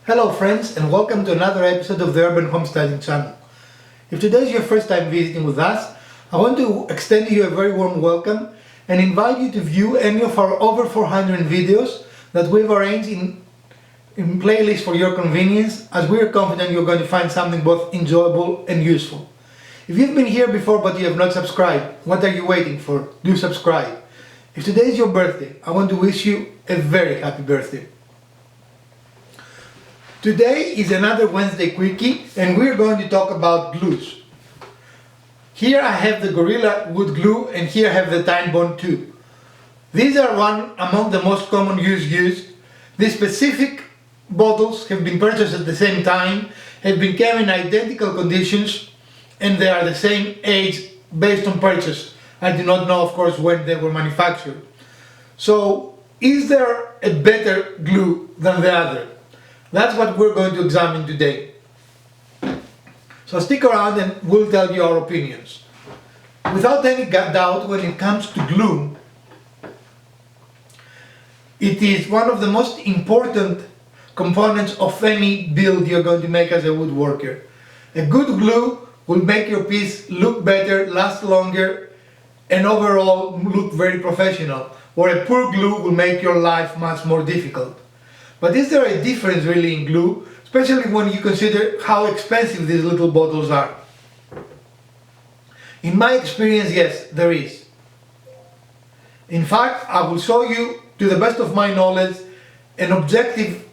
Hello friends, and welcome to another episode of the Urban Homesteading channel. If today is your first time visiting with us, I want to extend you a very warm welcome and invite you to view any of our over 400 videos that we've arranged in playlists for your convenience, as we are confident you're going to find something both enjoyable and useful. If you've been here before but you have not subscribed, what are you waiting for? Do subscribe. If today is your birthday, I want to wish you a very happy birthday. Today is another Wednesday Quickie, and we're going to talk about glues. Here I have the Gorilla wood glue, and here I have the Titebond II. These are one among the most common used. These specific bottles have been purchased at the same time, have been kept in identical conditions, and they are the same age based on purchase. I do not know, of course, when they were manufactured. So, is there a better glue than the other? That's what we're going to examine today. So stick around and we'll tell you our opinions. Without any doubt, when it comes to glue, it is one of the most important components of any build you're going to make as a woodworker. A good glue will make your piece look better, last longer, and overall look very professional. Or a poor glue will make your life much more difficult. But is there a difference really in glue, especially when you consider how expensive these little bottles are? In my experience, yes, there is. In fact, I will show you, to the best of my knowledge, an objective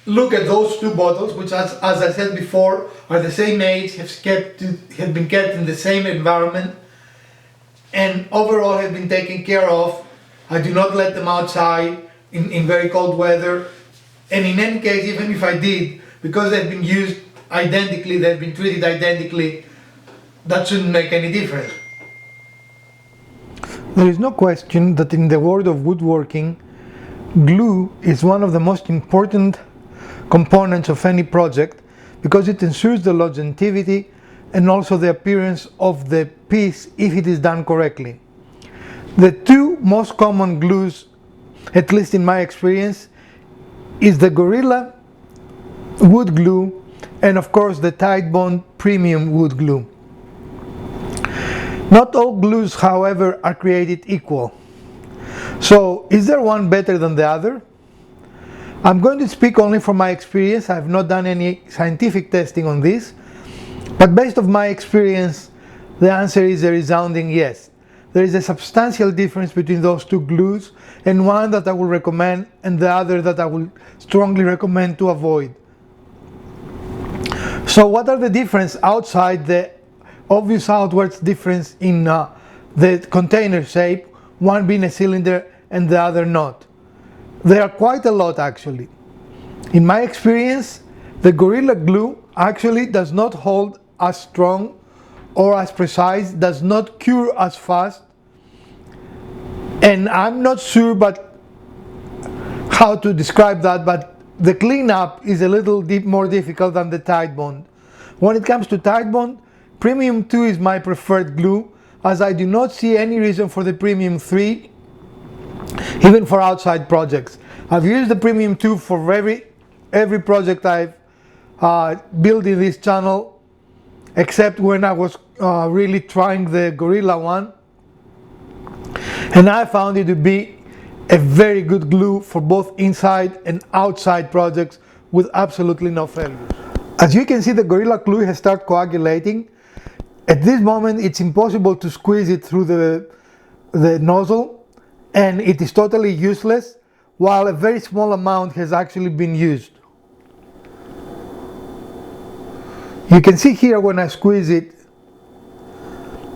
look at those two bottles, which as I said before, are the same age, have been kept in the same environment, and overall have been taken care of. I do not let them outside in very cold weather, and in any case, even if I did, because they've been used identically, they've been treated identically, that shouldn't make any difference. There is no question that in the world of woodworking, glue is one of the most important components of any project, because it ensures the longevity and also the appearance of the piece if it is done correctly. The two most common glues, at least in my experience, is the Gorilla wood glue and of course the Titebond premium wood glue. Not all glues, however, are created equal. So is there one better than the other? I'm going to speak only from my experience. I have not done any scientific testing on this, but based on my experience, the answer is a resounding yes. There is a substantial difference between those two glues, and one that I will recommend and the other that I will strongly recommend to avoid. So what are the differences outside the obvious outwards difference in the container shape, one being a cylinder and the other not? There are quite a lot actually. In my experience, the Gorilla glue actually does not hold as strong or as precise, does not cure as fast, and I'm not sure but how to describe that, but the cleanup is a little more difficult than the Titebond. When it comes to Titebond, Premium 2 is my preferred glue, as I do not see any reason for the Premium 3, even for outside projects. I've used the Premium 2 for every project I've built in this channel, except when I was really trying the Gorilla one, and I found it to be a very good glue for both inside and outside projects with absolutely no failures. As you can see, the Gorilla glue has started coagulating. At this moment it's impossible to squeeze it through the nozzle, and it is totally useless, while a very small amount has actually been used. You can see here when I squeeze it,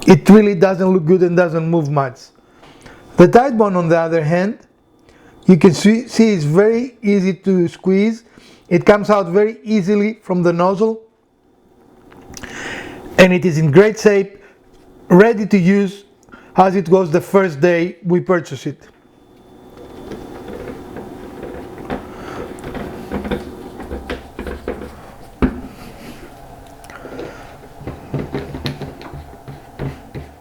it really doesn't look good and doesn't move much. The Titebond, on the other hand, you can see it's very easy to squeeze. It comes out very easily from the nozzle, and it is in great shape, ready to use as it was the first day we purchased it.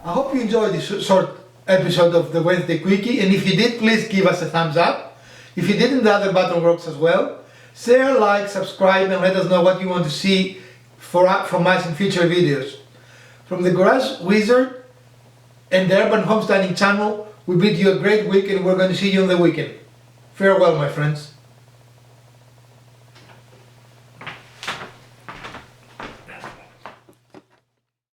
I hope you enjoyed this short episode of the Wednesday Quickie, and if you did, please give us a thumbs up. If you didn't, the other button works as well. Share, like, subscribe, and let us know what you want to see from us in future videos. From the Garage Wizard and the Urban Homesteading channel, we bid you a great week, and we're going to see you on the weekend. Farewell, my friends.